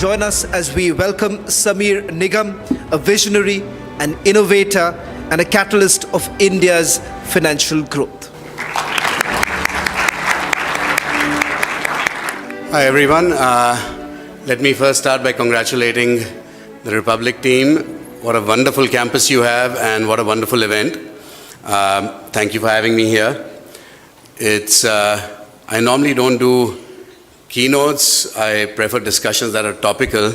join us as we welcome Samir Nigam, a visionary, an innovator, and a catalyst of India's financial growth. Hi everyone. Let me first start by congratulating the Republic team. What a wonderful campus you have and what a wonderful event. Thank you for having me here. I normally don't do keynotes. I prefer discussions that are topical.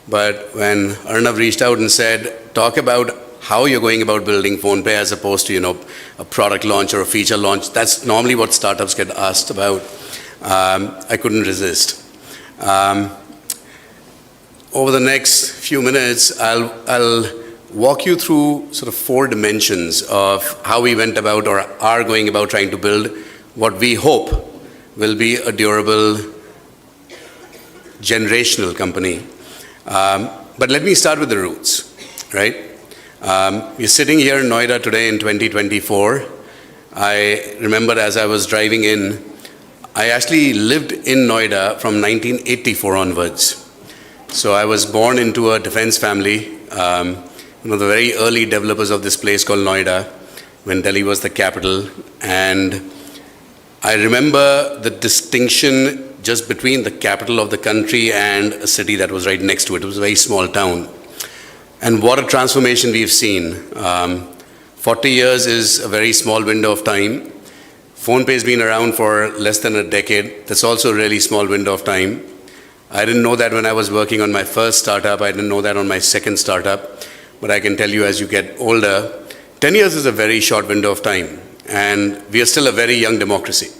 But when Arnav reached out and said, talk about how you're going about building PhonePe as opposed to, a product launch or a feature launch, that's normally what startups get asked about. I couldn't resist. Over the next few minutes, I'll walk you through sort of 4 dimensions of how we went about or are going about trying to build what we hope will be a durable, generational company. But let me start with the roots, right? We're sitting here in Noida today in 2024. I remember as I was driving in, I actually lived in Noida from 1984 onwards. So I was born into a defense family, one of the very early developers of this place called Noida, when Delhi was the capital. And I remember the distinction just between the capital of the country and a city that was right next to it. It was a very small town. And what a transformation we've seen. 40 years is a very small window of time. PhonePe has been around for less than a decade. That's also a really small window of time. I didn't know that when I was working on my first startup. I didn't know that on my second startup. But I can tell you as you get older, 10 years is a very short window of time. And we are still a very young democracy.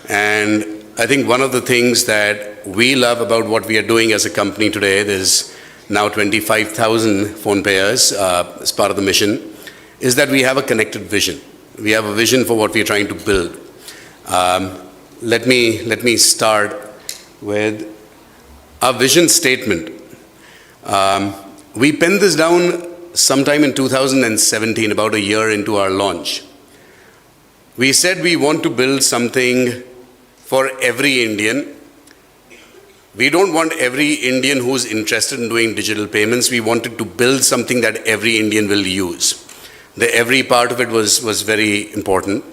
And I think one of the things that we love about what we are doing as a company today, there's now 25,000 PhonePayers as part of the mission, is that we have a connected vision. We have a vision for what we're trying to build. Let me start with our vision statement. We penned this down sometime in 2017, about a year into our launch. We said we want to build something for every Indian. We don't want every Indian who's interested in doing digital payments. We wanted to build something that every Indian will use. The every part of it was very important.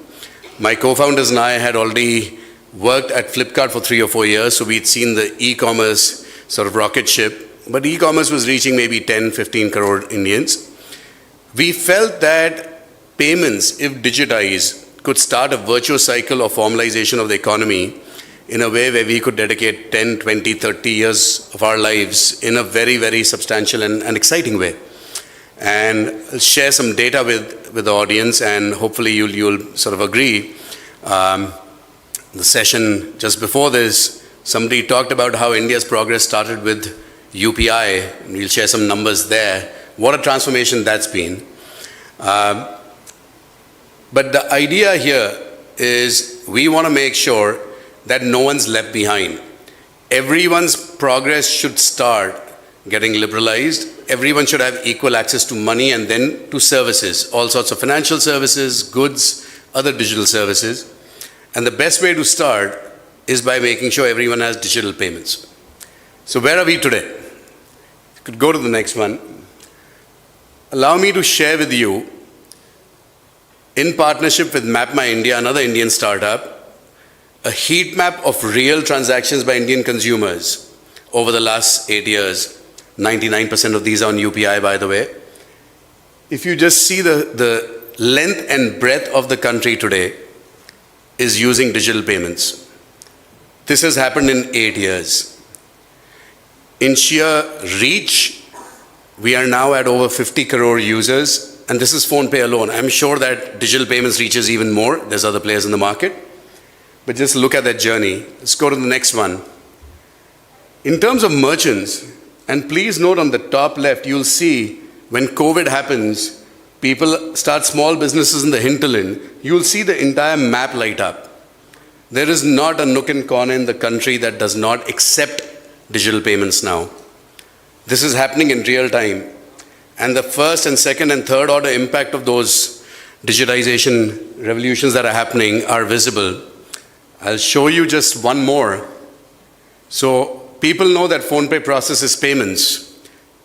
My co-founders and I had already worked at Flipkart for 3 or 4 years, so we'd seen the e-commerce sort of rocket ship, but e-commerce was reaching maybe 10, 15 crore Indians. We felt that payments, if digitized, could start a virtuous cycle of formalization of the economy in a way where we could dedicate 10, 20, 30 years of our lives in a very, very substantial and exciting way. And I'll share some data with the audience, and hopefully you'll sort of agree. The session just before this, somebody talked about how India's progress started with UPI, and we'll share some numbers there. What a transformation that's been. But the idea here is we want to make sure that no one's left behind. Everyone's progress should start getting liberalized. Everyone should have equal access to money and then to services, all sorts of financial services, goods, other digital services. And the best way to start is by making sure everyone has digital payments. So where are we today? You could go to the next one. Allow me to share with you, in partnership with MapMyIndia, another Indian startup, a heat map of real transactions by Indian consumers over the last 8 years. 99% of these are on UPI, by the way. If you just see the length and breadth of the country today is using digital payments. This has happened in 8 years. In sheer reach, we are now at over 50 crore users, and this is PhonePe alone. I'm sure that digital payments reaches even more. There's other players in the market. But just look at that journey. Let's go to the next one. In terms of merchants, and please note on the top left, you'll see when COVID happens, people start small businesses in the hinterland, you'll see the entire map light up. There is not a nook and corner in the country that does not accept digital payments now. This is happening in real time. And the first and second and third order impact of those digitization revolutions that are happening are visible. I'll show you just one more. So people know that PhonePe processes payments.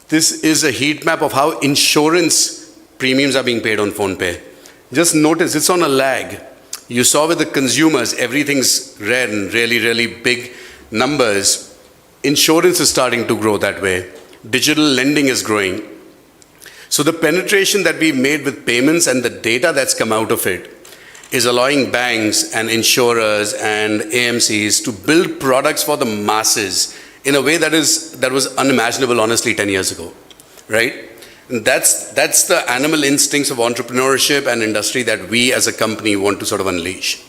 This is a heat map of how insurance premiums are being paid on PhonePe. Just notice it's on a lag. You saw with the consumers, everything's red and really, really big numbers. Insurance is starting to grow that way. Digital lending is growing. So the penetration that we've made with payments and the data that's come out of it is allowing banks and insurers and AMCs to build products for the masses in a way that was unimaginable, honestly, 10 years ago, right? And that's the animal instincts of entrepreneurship and industry that we as a company want to sort of unleash.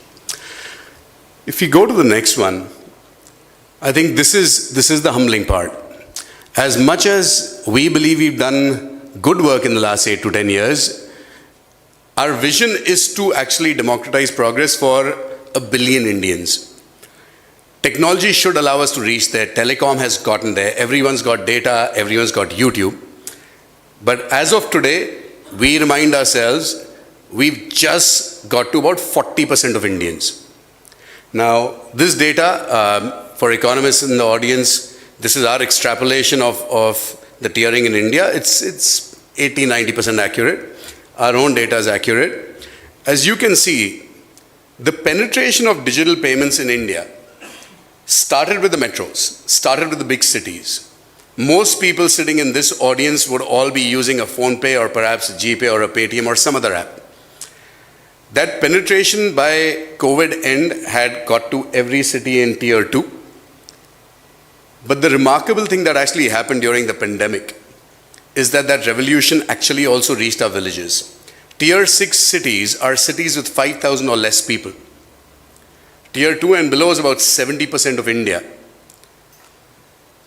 If we go to the next one, I think this is the humbling part. As much as we believe we've done good work in the last 8 to 10 years, our vision is to actually democratize progress for 1 billion Indians. Technology should allow us to reach there. Telecom has gotten there. Everyone's got data. Everyone's got YouTube. But as of today, we remind ourselves we've just got to about 40% of Indians. Now, this data, for economists in the audience, this is our extrapolation of the tiering in India. It's 80-90% accurate. Our own data is accurate. As you can see, the penetration of digital payments in India started with the metros, started with the big cities. Most people sitting in this audience would all be using a PhonePe or perhaps a GPay or a Paytm or some other app. That penetration by COVID end had got to every city in tier 2. But the remarkable thing that actually happened during the pandemic is that revolution actually also reached our villages. Tier 6 cities are cities with 5,000 or less people. Tier 2 and below is about 70% of India.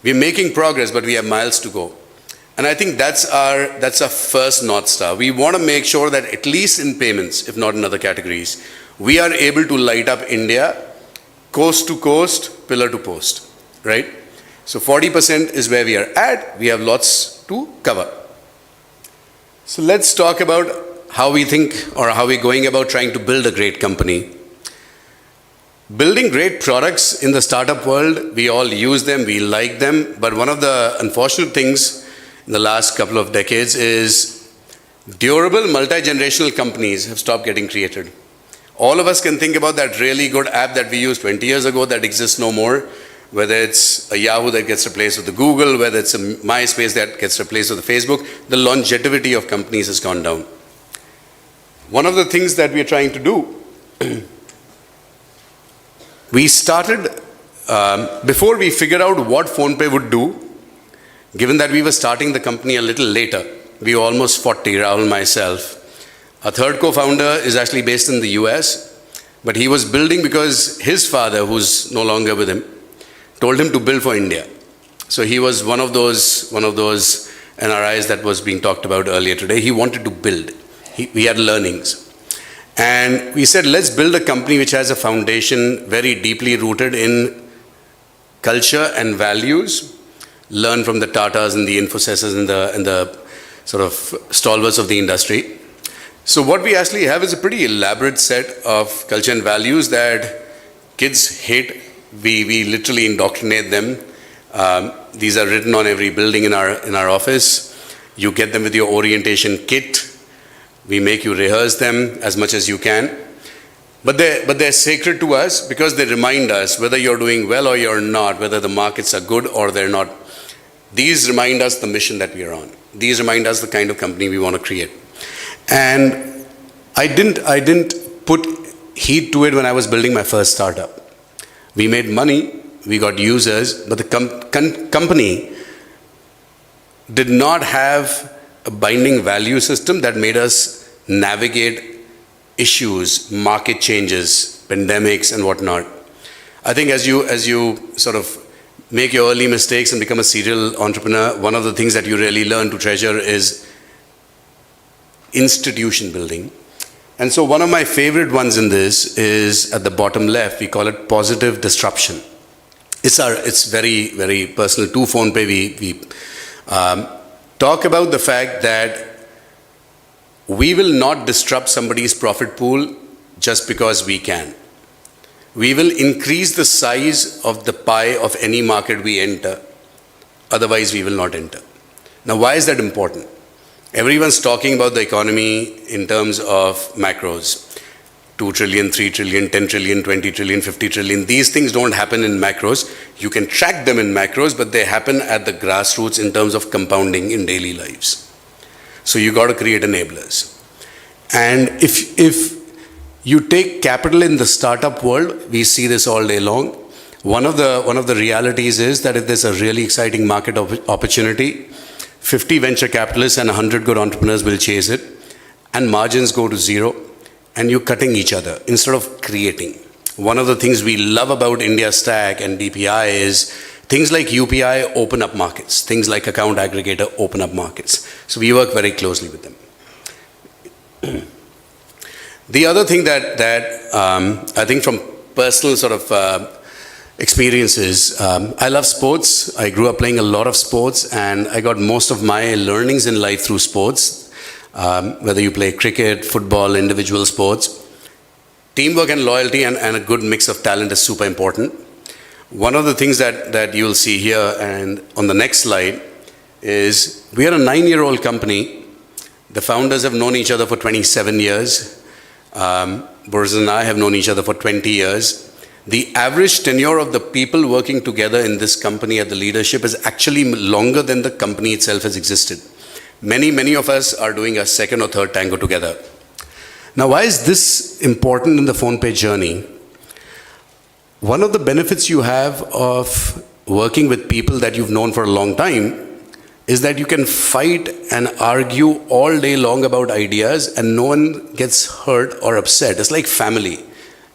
We're making progress, but we have miles to go. And I think that's our first North Star. We want to make sure that at least in payments, if not in other categories, we are able to light up India coast to coast, pillar to post, right? So 40% is where we are at. We have lots to cover. So let's talk about how we think or how we're going about trying to build a great company. Building great products in the startup world, we all use them, we like them, but one of the unfortunate things in the last couple of decades is durable multi-generational companies have stopped getting created. All of us can think about that really good app that we used 20 years ago that exists no more, whether it's a Yahoo that gets replaced with the Google, whether it's a MySpace that gets replaced with the Facebook, the longevity of companies has gone down. One of the things that we are trying to do, we started, before we figured out what PhonePe would do, given that we were starting the company a little later, we were almost 40, Rahul and myself. Our third co-founder is actually based in the US, but he was building because his father, who's no longer with him, told him to build for India. So he was one of those NRIs that was being talked about earlier today. He wanted to build. We had learnings. And we said, let's build a company which has a foundation very deeply rooted in culture and values, learn from the Tatas and the Infosys and the sort of stalwarts of the industry. So what we actually have is a pretty elaborate set of culture and values that kids hate. We literally indoctrinate them. These are written on every building in our office. You get them with your orientation kit. We make you rehearse them as much as you can. But they're sacred to us because they remind us whether you're doing well or you're not, whether the markets are good or they're not. These remind us the mission that we are on. These remind us the kind of company we want to create. And I didn't put heat to it when I was building my first startup. We made money, we got users, but the company did not have a binding value system that made us navigate issues, market changes, pandemics and whatnot. I think as you sort of make your early mistakes and become a serial entrepreneur, one of the things that you really learn to treasure is institution building. And so one of my favorite ones in this is at the bottom left. We call it positive disruption. It's very, very personal to PhonePe. We talk about the fact that we will not disrupt somebody's profit pool just because we can. we will increase the size of the pie of any market we enter. Otherwise, we will not enter. Now, why is that important? Everyone's talking about the economy in terms of macros. 2 trillion, 3 trillion, 10 trillion, 20 trillion, 50 trillion. These things don't happen in macros. You can track them in macros, but they happen at the grassroots in terms of compounding in daily lives. So you got to create enablers. And if you take capital in the startup world, we see this all day long. One of the realities is that if there's a really exciting market opportunity, 50 venture capitalists and 100 good entrepreneurs will chase it, and margins go to zero, and you're cutting each other instead of creating. One of the things we love about India Stack and DPI is things like UPI open up markets, things like account aggregator open up markets. So we work very closely with them. The other thing that I think from personal sort of experiences, I love sports. I grew up playing a lot of sports, and I got most of my learnings in life through sports. Whether you play cricket, football, individual sports, teamwork and loyalty and a good mix of talent is super important. One of the things that you'll see here and on the next slide is we are a 9-year-old company. The founders have known each other for 27 years. Boris and I have known each other for 20 years. The average tenure of the people working together in this company at the leadership is actually longer than the company itself has existed. Many of us are doing a second or third tango together. Now, why is this important in the PhonePe journey? One of the benefits you have of working with people that you've known for a long time is that you can fight and argue all day long about ideas and no one gets hurt or upset. It's like family.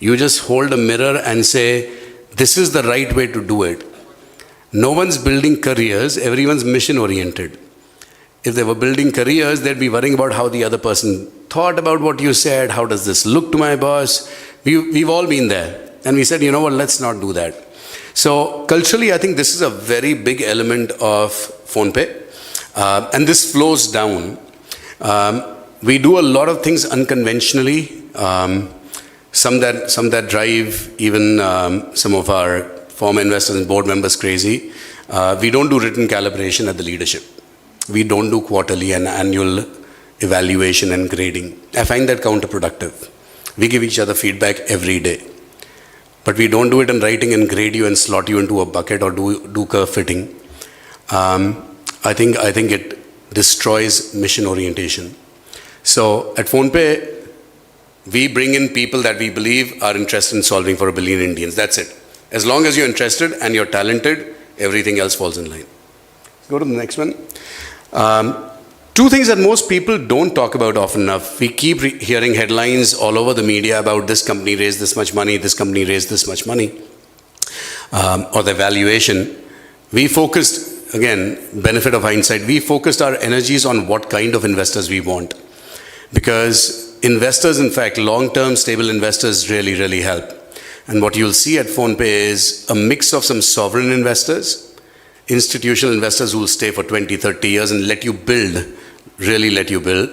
You just hold a mirror and say, this is the right way to do it. No one's building careers, everyone's mission oriented. If they were building careers, they'd be worrying about how the other person thought about what you said, how does this look to my boss? We've all been there. And we said, you know what, let's not do that. So culturally, I think this is a very big element of PhonePe. And this flows down. We do a lot of things unconventionally. Some that drive even some of our former investors and board members crazy. We don't do written calibration at the leadership. We don't do quarterly and annual evaluation and grading. I find that counterproductive. We give each other feedback every day. But we don't do it in writing and grade you and slot you into a bucket or do curve fitting. I think it destroys mission orientation. So at PhonePe, we bring in people that we believe are interested in solving for 1 billion Indians. That's it. As long as you're interested and you're talented, everything else falls in line. Go to the next one. Two things that most people don't talk about often enough. We keep hearing headlines all over the media about this company raised this much money, this company raised this much money, or the valuation. We focused, again, benefit of hindsight, we focused our energies on what kind of investors we want. Because investors, in fact, long-term stable investors really, really help. And what you'll see at PhonePe is a mix of some sovereign investors, institutional investors who will stay for 20, 30 years and let you build, really let you build,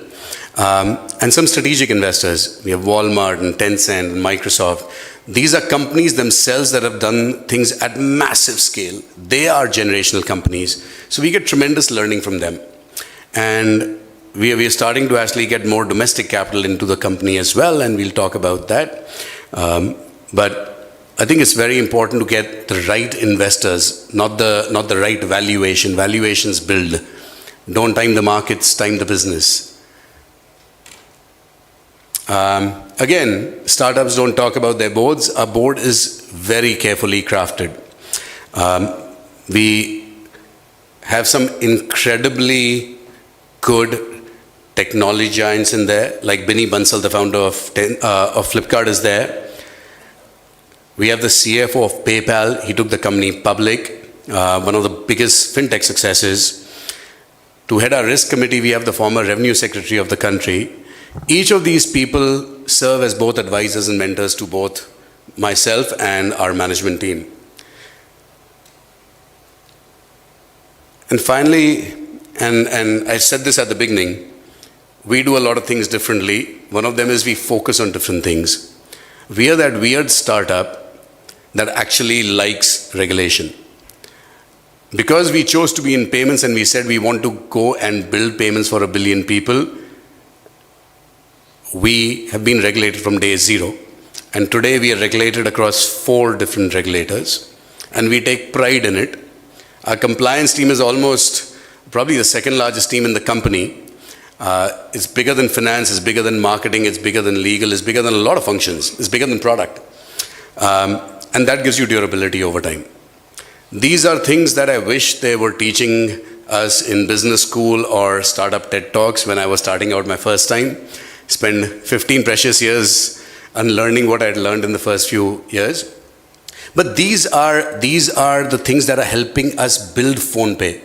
and some strategic investors. We have Walmart and Tencent and Microsoft. These are companies themselves that have done things at massive scale. They are generational companies. So we get tremendous learning from them. And we are starting to actually get more domestic capital into the company as well, and we'll talk about that. But I think it's very important to get the right investors, not the right valuation. Valuations build. Don't time the markets, time the business. Again, startups don't talk about their boards. Our board is very carefully crafted. We have some incredibly good technology giants in there, like Binny Bansal, the founder of Flipkart, is there. We have the CFO of PayPal. He took the company public, one of the biggest fintech successes. To head our risk committee, we have the former revenue secretary of the country. Each of these people serve as both advisors and mentors to both myself and our management team. And finally, and I said this at the beginning, we do a lot of things differently. One of them is we focus on different things. We are that weird startup that actually likes regulation. Because we chose to be in payments and we said we want to go and build payments for 1 billion people, we have been regulated from day zero. And today we are regulated across 4 different regulators. And we take pride in it. Our compliance team is almost probably the second largest team in the company. It's bigger than finance, it's bigger than marketing, it's bigger than legal, it's bigger than a lot of functions, it's bigger than product. And that gives you durability over time. These are things that I wish they were teaching us in business school or startup TED Talks when I was starting out my first time. Spent 15 precious years unlearning what I had learned in the first few years. But these are the things that are helping us build PhonePe,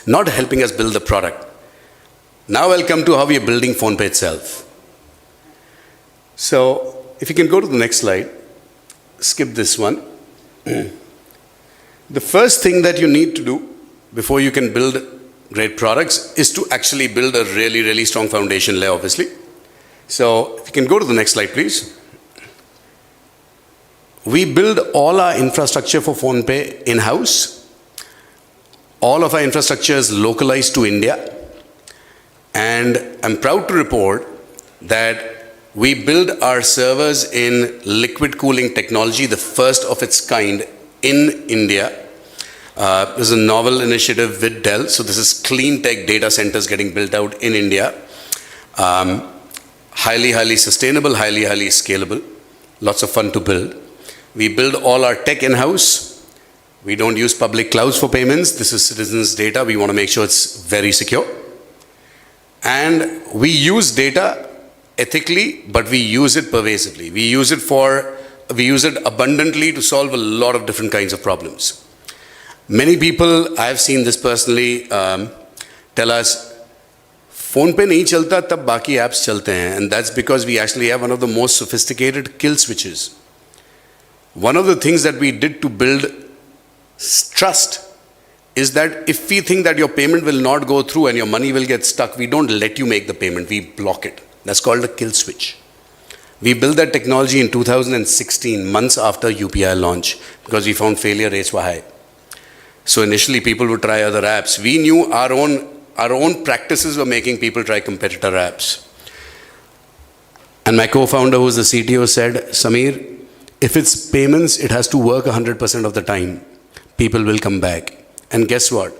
not helping us build the product. Now I'll come to how we are building PhonePe itself. So if you can go to the next slide, skip this one. The first thing that you need to do before you can build great products is to actually build a really, really strong foundation layer, obviously. So if you can go to the next slide, please. We build all our infrastructure for PhonePe in-house. All of our infrastructure is localized to India. And I'm proud to report that we build our servers in liquid cooling technology, the first of its kind in India. There's a novel initiative with Dell. So this is clean tech data centers getting built out in India. Highly, highly sustainable, highly, highly scalable. Lots of fun to build. We build all our tech in-house. We don't use public clouds for payments. This is citizens' data. We want to make sure it's very secure. And we use data ethically, but we use it pervasively. We use it abundantly to solve a lot of different kinds of problems. Many people, I've seen this personally, tell us, PhonePe nahi chalta, tab baki apps chalte hain. And that's because we actually have one of the most sophisticated kill switches. One of the things that we did to build trust is that if we think that your payment will not go through and your money will get stuck, we don't let you make the payment, we block it. That's called a kill switch. We built that technology in 2016, months after UPI launch, because we found failure rates were high. So initially people would try other apps. We knew our own practices were making people try competitor apps. And my co-founder, who's the CTO, said, Samir, if it's payments, it has to work 100% of the time. People will come back. And guess what?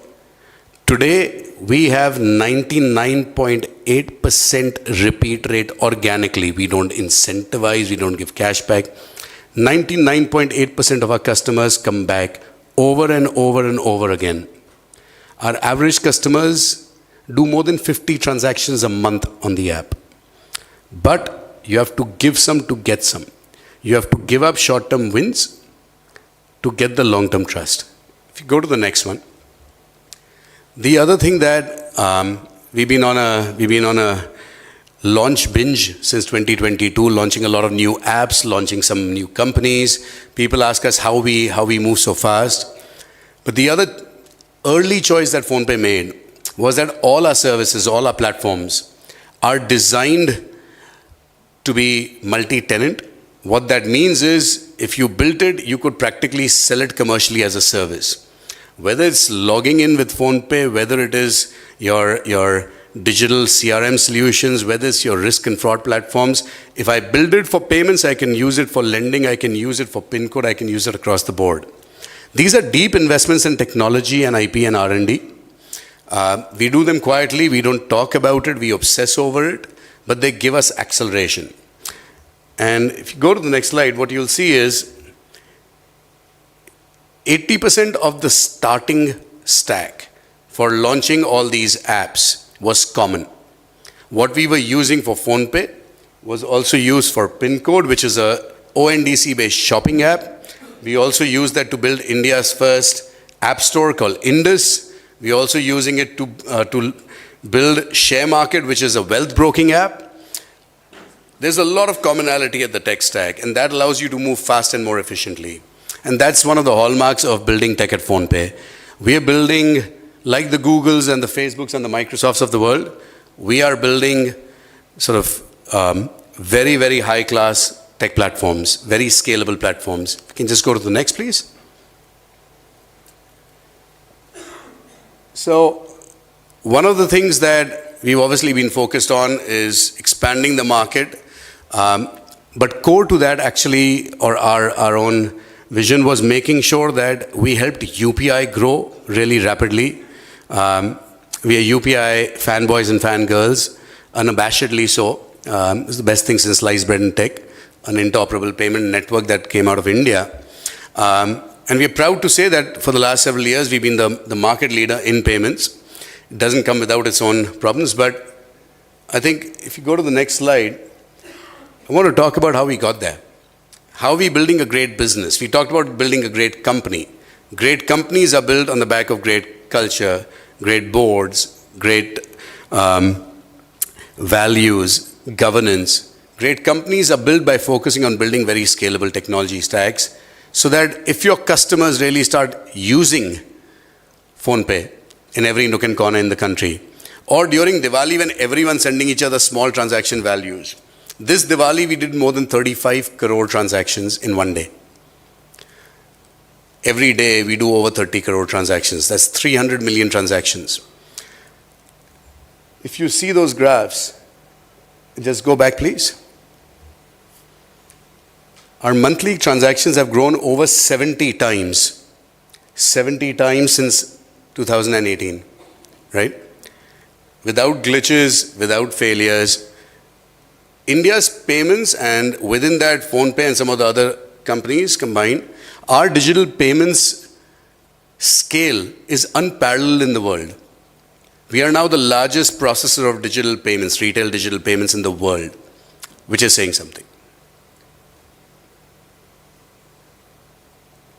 Today, we have 99.8% repeat rate organically. We don't incentivize, we don't give cash back. 99.8% of our customers come back over and over and over again. Our average customers do more than 50 transactions a month on the app. But you have to give some to get some. You have to give up short-term wins to get the long-term trust. If you go to the next one. The other thing that we've been on a launch binge since 2022, launching a lot of new apps, launching some new companies. People ask us how we move so fast. But the other early choice that PhonePe made was that all our services, all our platforms are designed to be multi-tenant. What that means is, if you built it, you could practically sell it commercially as a service. Whether it's logging in with PhonePe, whether it is your digital CRM solutions, whether it's your risk and fraud platforms, if I build it for payments, I can use it for lending, I can use it for PIN code, I can use it across the board. These are deep investments in technology and IP and R&D. We do them quietly, we don't talk about it, we obsess over it, but they give us acceleration. And if you go to the next slide, what you'll see is 80% of the starting stack for launching all these apps was common. What we were using for PhonePe was also used for PIN code, which is a ONDC-based shopping app. We also used that to build India's first app store called Indus. We're also using it to build Share Market, which is a wealth broking app. There's a lot of commonality at the tech stack, and that allows you to move fast and more efficiently. And that's one of the hallmarks of building tech at PhonePe. We are building, like the Googles and the Facebooks and the Microsofts of the world, we are building sort of very, very high-class tech platforms, very scalable platforms. Can you just go to the next, please? So, one of the things that we've obviously been focused on is expanding the market. But core to that actually, or our own vision was making sure that we helped UPI grow really rapidly. We are UPI fanboys and fangirls, unabashedly so. It's the best thing since sliced bread and tech, an interoperable payment network that came out of India. And we are proud to say that for the last several years, we've been the market leader in payments. It doesn't come without its own problems, but I think if you go to the next slide, I want to talk about how we got there. How are we building a great business? We talked about building a great company. Great companies are built on the back of great culture, great boards, great values, governance. Great companies are built by focusing on building very scalable technology stacks so that if your customers really start using PhonePe in every nook and corner in the country, or during Diwali when everyone's sending each other small transaction values. This Diwali, we did more than 35 crore transactions in one day. Every day, we do over 30 crore transactions. That's 300 million transactions. If you see those graphs, just go back, please. Our monthly transactions have grown over 70 times. 70 times since 2018, right? Without glitches, without failures. India's payments, and within that PhonePe and some of the other companies combined, our digital payments scale is unparalleled in the world. We are now the largest processor of digital payments, retail digital payments in the world, which is saying something.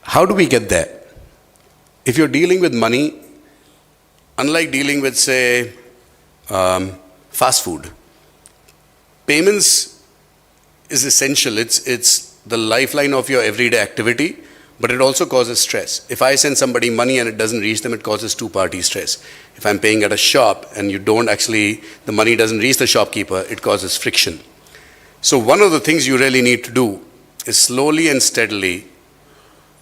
How do we get there? If you're dealing with money, unlike dealing with, say, fast food, payments is essential. It's the lifeline of your everyday activity, but it also causes stress. If I send somebody money and it doesn't reach them, it causes two-party stress. If I'm paying at a shop and the money doesn't reach the shopkeeper, it causes friction. So one of the things you really need to do is slowly and steadily,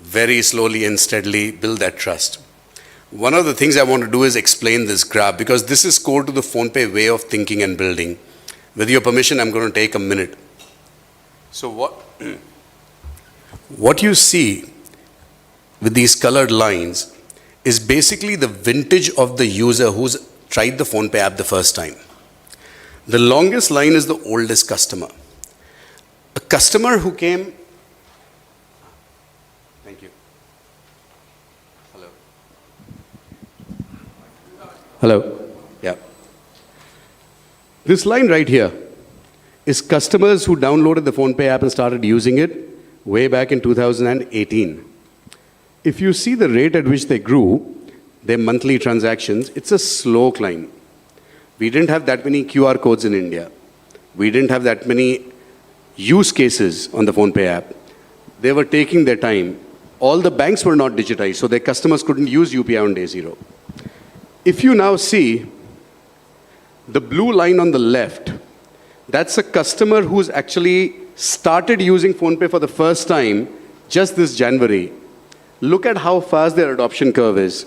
very slowly and steadily build that trust. One of the things I want to do is explain this graph because this is core to the PhonePe way of thinking and building. With your permission, I'm going to take a minute. So what you see with these colored lines is basically the vintage of the user who's tried the PhonePe app the first time. The longest line is the oldest customer. A customer who came... Thank you. Hello? Yeah. This line right here is customers who downloaded the PhonePe app and started using it way back in 2018. If you see the rate at which they grew, their monthly transactions, it's a slow climb. We didn't have that many QR codes in India. We didn't have that many use cases on the PhonePe app. They were taking their time. All the banks were not digitized, so their customers couldn't use UPI on day zero. If you now see the blue line on the left, that's a customer who's actually started using PhonePe for the first time just this January. Look at how fast their adoption curve is.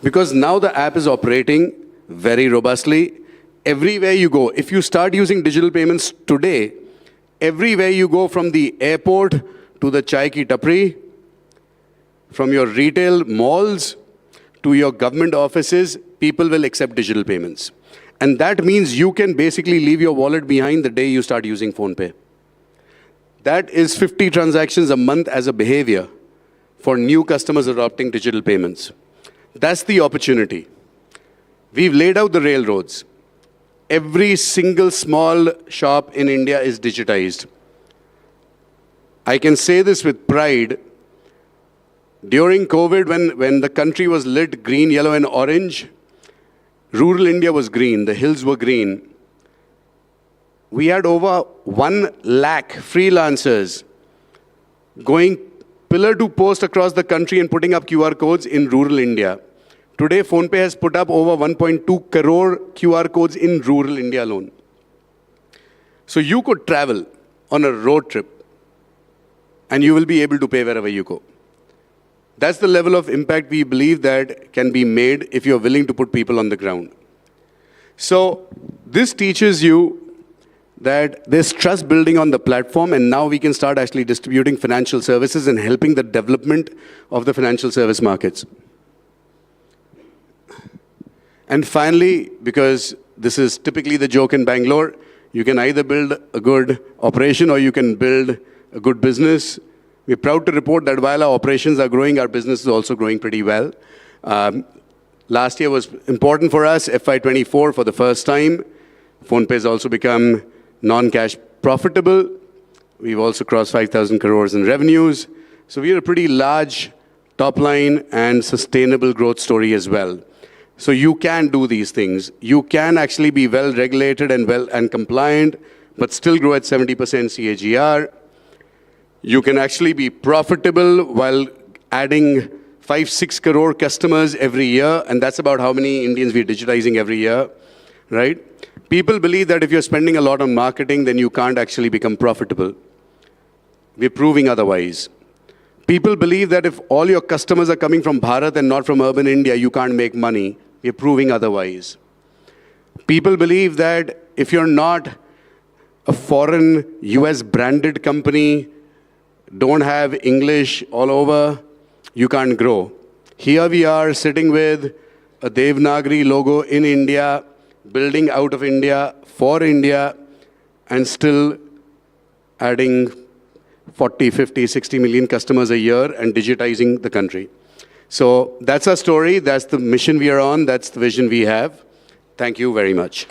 Because now the app is operating very robustly. Everywhere you go, if you start using digital payments today, everywhere you go from the airport to the chai ki tapri, from your retail malls to your government offices, people will accept digital payments. And that means you can basically leave your wallet behind the day you start using PhonePe. That is 50 transactions a month as a behavior for new customers adopting digital payments. That's the opportunity. We've laid out the railroads. Every single small shop in India is digitized. I can say this with pride. During COVID, when the country was lit green, yellow, and orange, rural India was green, the hills were green. We had over 1 lakh freelancers going pillar to post across the country and putting up QR codes in rural India. Today, PhonePe has put up over 1.2 crore QR codes in rural India alone. So you could travel on a road trip and you will be able to pay wherever you go. That's the level of impact we believe that can be made if you're willing to put people on the ground. So this teaches you that there's trust building on the platform, and now we can start actually distributing financial services and helping the development of the financial service markets. And finally, because this is typically the joke in Bangalore, you can either build a good operation or you can build a good business. We're proud to report that while our operations are growing, our business is also growing pretty well. Last year was important for us, FY24 for the first time. PhonePe has also become non-cash profitable. We've also crossed 5,000 crores in revenues. So we're a pretty large top line and sustainable growth story as well. So you can do these things. You can actually be well regulated and compliant, but still grow at 70% CAGR. You can actually be profitable while adding 5-6 crore customers every year, and that's about how many Indians we're digitizing every year, right? People believe that if you're spending a lot on marketing, then you can't actually become profitable. We're proving otherwise. People believe that if all your customers are coming from Bharat and not from urban India, you can't make money. We're proving otherwise. People believe that if you're not a foreign US branded company, don't have English all over, you can't grow. Here we are sitting with a Devanagari logo in India, building out of India, for India, and still adding 40, 50, 60 million customers a year and digitizing the country. So that's our story, that's the mission we are on, that's the vision we have. Thank you very much.